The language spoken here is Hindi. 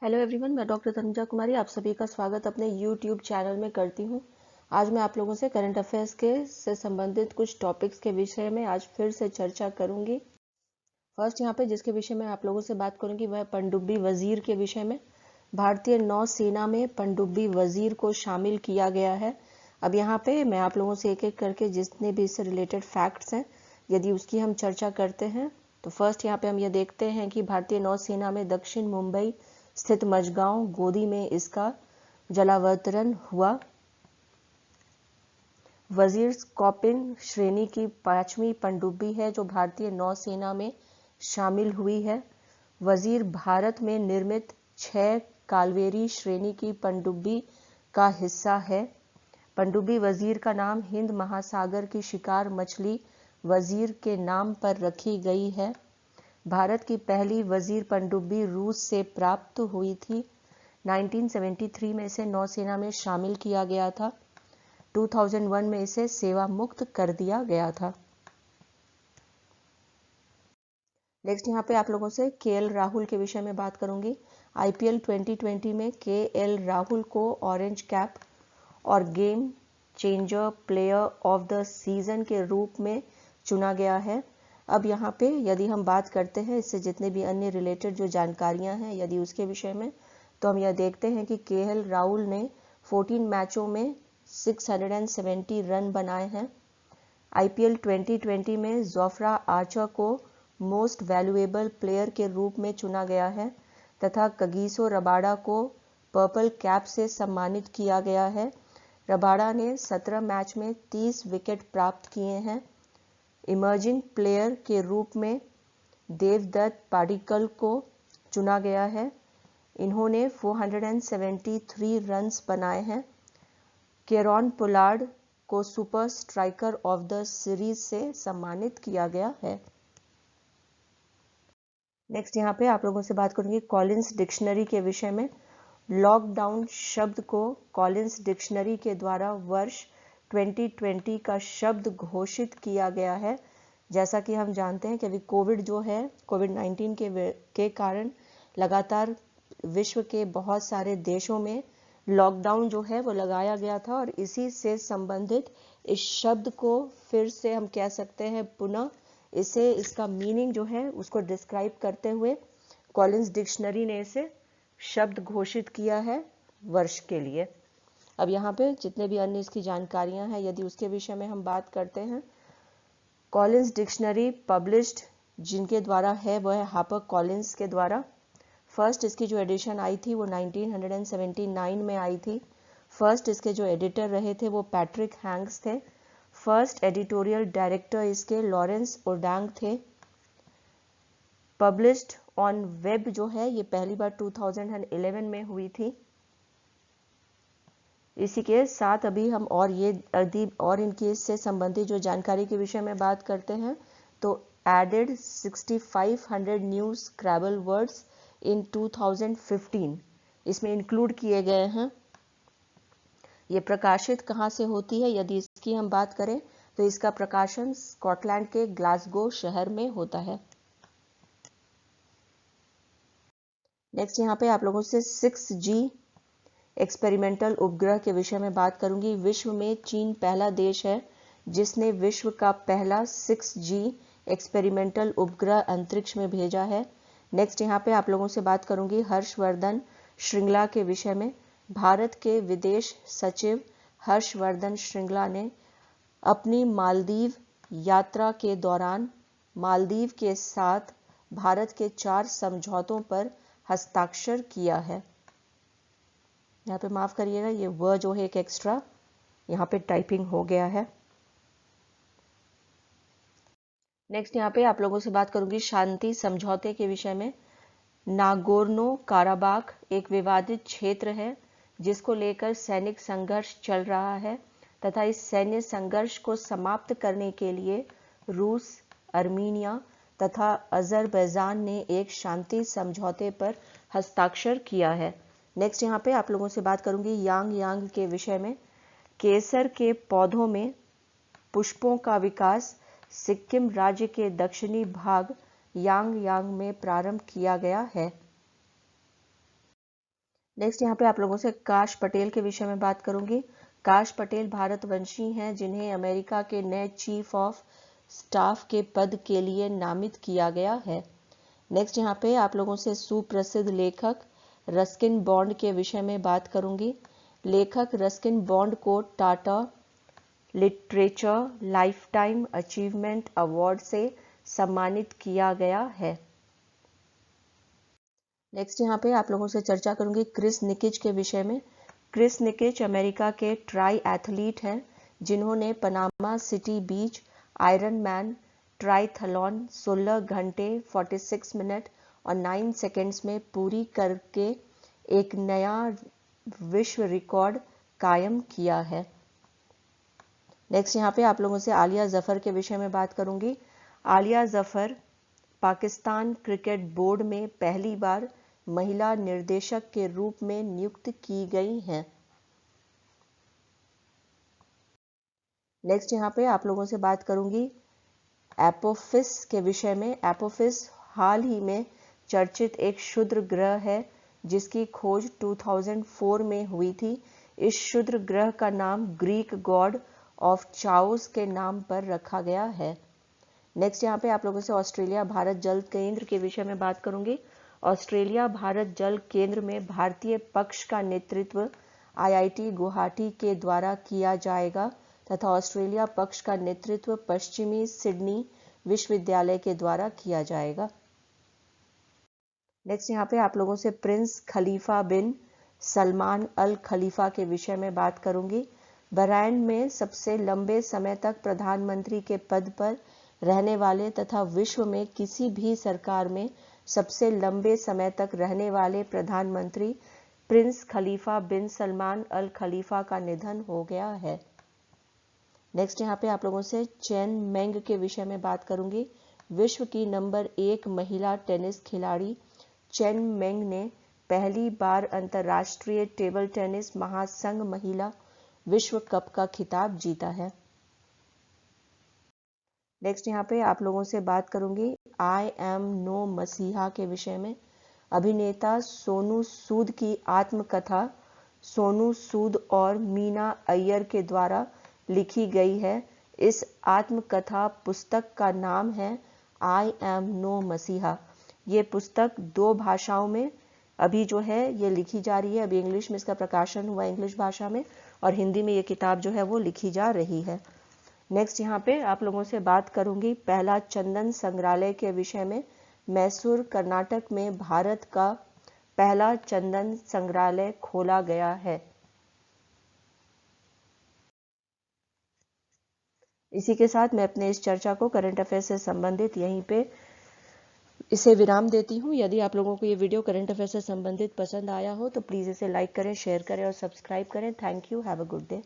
हेलो एवरीवन, मैं डॉक्टर तनुजा कुमारी आप सभी का स्वागत अपने यूट्यूब चैनल में करती हूँ। आज मैं आप लोगों से करंट अफेयर्स के से संबंधित कुछ टॉपिक्स के विषय में आज फिर से चर्चा करूंगी। फर्स्ट यहाँ पे जिसके विषय में आप लोगों से बात करूंगी वह पनडुब्बी वजीर के विषय में। भारतीय नौसेना में पनडुब्बी वजीर को शामिल किया गया है। अब यहाँ पे मैं आप लोगों से एक एक करके जितने भी इससे रिलेटेड फैक्ट्स हैं यदि उसकी हम चर्चा करते हैं तो फर्स्ट यहाँ पे हम ये देखते हैं कि भारतीय नौसेना में दक्षिण मुंबई स्थित मझगांव गोदी में इसका जलावतरण हुआ। वजीर स्कॉर्पिन श्रेणी की 5वीं पनडुब्बी है जो भारतीय नौसेना में शामिल हुई है। वजीर भारत में निर्मित 6 कालवेरी श्रेणी की पनडुब्बी का हिस्सा है। पनडुब्बी वजीर का नाम हिंद महासागर की शिकार मछली वजीर के नाम पर रखी गई है। भारत की पहली वजीर पनडुब्बी रूस से प्राप्त हुई थी। 1973 में इसे नौसेना में शामिल किया गया था। 2001 में इसे सेवा मुक्त कर दिया गया था। नेक्स्ट यहाँ पे आप लोगों से केएल राहुल के विषय में बात करूंगी। आईपीएल 2020 में केएल राहुल को ऑरेंज कैप और game changer player of the season के रूप में चुना गया है। अब यहाँ पे यदि हम बात करते हैं इससे जितने भी अन्य रिलेटेड जो जानकारियां हैं यदि उसके विषय में तो हम यह देखते हैं कि केएल राहुल ने 14 मैचों में 670 रन बनाए हैं। आईपीएल 2020 में जोफ्रा आर्चर को मोस्ट वैल्यूएबल प्लेयर के रूप में चुना गया है तथा कगिसो रबाडा को पर्पल कैप से सम्मानित किया गया है। रबाडा ने 17 मैच में 30 विकेट प्राप्त किए हैं। इमर्जिंग प्लेयर के रूप में देवदत्त पाडिक्कल को चुना गया है। इन्होंने 473 रन्स बनाए हैं। केरॉन पोलार्ड को super striker of the series से सम्मानित किया गया है। नेक्स्ट यहाँ पे आप लोगों से बात करूंगी कॉलिंस डिक्शनरी के विषय में। लॉकडाउन शब्द को कॉलिंस डिक्शनरी के द्वारा वर्ष 2020 का शब्द घोषित किया गया है। जैसा कि हम जानते हैं कि अभी कोविड जो है कोविड-19 के कारण लगातार विश्व के बहुत सारे देशों में लॉकडाउन जो है वो लगाया गया था और इसी से संबंधित इस शब्द को फिर से हम कह सकते हैं पुनः इसे इसका मीनिंग जो है उसको डिस्क्राइब करते हुए कॉलिंस डिक्शनरी ने इसे शब्द घोषित किया है वर्ष के लिए। अब यहाँ पे जितने भी अन्य इसकी जानकारियां हैं यदि उसके विषय में हम बात करते हैं कॉलिंस डिक्शनरी पब्लिश्ड जिनके द्वारा है वह है हापर कॉलिंस के द्वारा। फर्स्ट इसकी जो एडिशन आई थी वो 1979 में आई थी। फर्स्ट इसके जो एडिटर रहे थे वो पैट्रिक हैंक्स थे। फर्स्ट एडिटोरियल डायरेक्टर इसके लॉरेंस ओडांग थे। पब्लिश्ड ऑन वेब जो है ये पहली बार 2011 में हुई थी। इसी के साथ अभी हम और ये और इनकी इससे संबंधित जो जानकारी के विषय में बात करते हैं तो एडेड 6500 न्यू स्क्रैबल वर्ड्स इन 2015 इसमें इंक्लूड किए गए हैं। ये प्रकाशित कहाँ से होती है यदि इसकी हम बात करें तो इसका प्रकाशन स्कॉटलैंड के ग्लासगो शहर में होता है। नेक्स्ट यहाँ पे आप लोगों से 6G एक्सपेरिमेंटल उपग्रह के विषय में बात करूंगी। विश्व में चीन पहला देश है जिसने विश्व का पहला 6G एक्सपेरिमेंटल उपग्रह अंतरिक्ष में भेजा है। नेक्स्ट यहाँ पे आप लोगों से बात करूंगी हर्षवर्धन श्रृंगला के विषय में। भारत के विदेश सचिव हर्षवर्धन श्रृंगला ने अपनी मालदीव यात्रा के दौरान मालदीव के साथ भारत के 4 समझौतों पर हस्ताक्षर किया है। यहाँ पे माफ करिएगा ये व जो है एक एक्स्ट्रा यहाँ पे टाइपिंग हो गया है। नेक्स्ट यहाँ पे आप लोगों से बात करूंगी शांति समझौते के विषय में। नागोर्नो काराबाख एक विवादित क्षेत्र है जिसको लेकर सैनिक संघर्ष चल रहा है तथा इस सैन्य संघर्ष को समाप्त करने के लिए रूस, अर्मीनिया तथा अजरबैजान ने एक शांति समझौते पर हस्ताक्षर किया है। नेक्स्ट यहाँ पे आप लोगों से बात करूंगी यांग यांग के विषय में। केसर के पौधों में पुष्पों का विकास सिक्किम राज्य के दक्षिणी भाग यांग यांग में प्रारंभ किया गया है। नेक्स्ट यहाँ पे आप लोगों से काश पटेल के विषय में बात करूंगी। काश पटेल भारतवंशी हैं जिन्हें अमेरिका के नए चीफ ऑफ स्टाफ के पद के लिए नामित किया गया है। नेक्स्ट यहाँ पे आप लोगों से सुप्रसिद्ध लेखक रस्किन बॉन्ड के विषय में बात करूंगी। लेखक रस्किन बॉन्ड को Tata literature lifetime achievement award से सम्मानित किया गया है। नेक्स्ट यहाँ पे आप लोगों से चर्चा करूंगी क्रिस निकिच के विषय में। क्रिस निकिच अमेरिका के ट्राई एथलीट हैं जिन्होंने पनामा सिटी बीच आयरन मैन ट्राइथलॉन 16 घंटे 46 मिनट और 9 सेकेंड्स में पूरी करके एक नया विश्व रिकॉर्ड कायम किया है। नेक्स्ट यहाँ पे आप लोगों से आलिया जफर के विषय में बात करूंगी। आलिया जफर पाकिस्तान क्रिकेट बोर्ड में पहली बार महिला निर्देशक के रूप में नियुक्त की गई हैं। नेक्स्ट यहाँ पे आप लोगों से बात करूंगी एपोफिस के विषय में। एपोफिस हाल ही में चर्चित एक क्षुद्र ग्रह है जिसकी खोज 2004 में हुई थी। इस क्षुद्र ग्रह का नाम ग्रीक गॉड ऑफ चाउस के नाम पर रखा गया है। नेक्स्ट यहाँ पे आप लोगों से ऑस्ट्रेलिया भारत जल केंद्र के विषय में बात करूंगी। ऑस्ट्रेलिया भारत जल केंद्र में भारतीय पक्ष का नेतृत्व आईआईटी गुवाहाटी के द्वारा किया जाएगा तथा ऑस्ट्रेलिया पक्ष का नेतृत्व पश्चिमी सिडनी विश्वविद्यालय के द्वारा किया जाएगा। नेक्स्ट यहाँ पे आप लोगों से प्रिंस खलीफा बिन सलमान अल खलीफा के विषय में बात करूंगी। बहरीन में सबसे लंबे समय तक प्रधानमंत्री के पद पर रहने वाले तथा विश्व में किसी भी सरकार में सबसे लंबे समय तक रहने वाले प्रधानमंत्री प्रिंस खलीफा बिन सलमान अल खलीफा का निधन हो गया है। नेक्स्ट यहाँ पे आप लोगों से चेन मेंग के विषय में बात करूंगी। विश्व की नंबर 1 महिला टेनिस खिलाड़ी चेन मेंग ने पहली बार अंतर्राष्ट्रीय टेबल टेनिस महासंघ महिला विश्व कप का खिताब जीता है। नेक्स्ट यहाँ पे आप लोगों से बात करूंगी आई एम नो मसीहा के विषय में। अभिनेता सोनू सूद की आत्मकथा सोनू सूद और मीना अय्यर के द्वारा लिखी गई है। इस आत्मकथा पुस्तक का नाम है आई एम नो मसीहा। ये पुस्तक 2 भाषाओं में अभी जो है ये लिखी जा रही है। अभी इंग्लिश में इसका प्रकाशन हुआ इंग्लिश भाषा में और हिंदी में ये किताब जो है वो लिखी जा रही है। नेक्स्ट यहाँ पे आप लोगों से बात करूंगी पहला चंदन संग्रहालय के विषय में। मैसूर कर्नाटक में भारत का पहला चंदन संग्रहालय खोला गया है। इसी के साथ मैं अपने इस चर्चा को करंट अफेयर से संबंधित यहीं पे इसे विराम देती हूँ। यदि आप लोगों को ये वीडियो करंट अफेयर से संबंधित पसंद आया हो तो प्लीज़ इसे लाइक करें, शेयर करें और सब्सक्राइब करें। Thank you. Have a good day.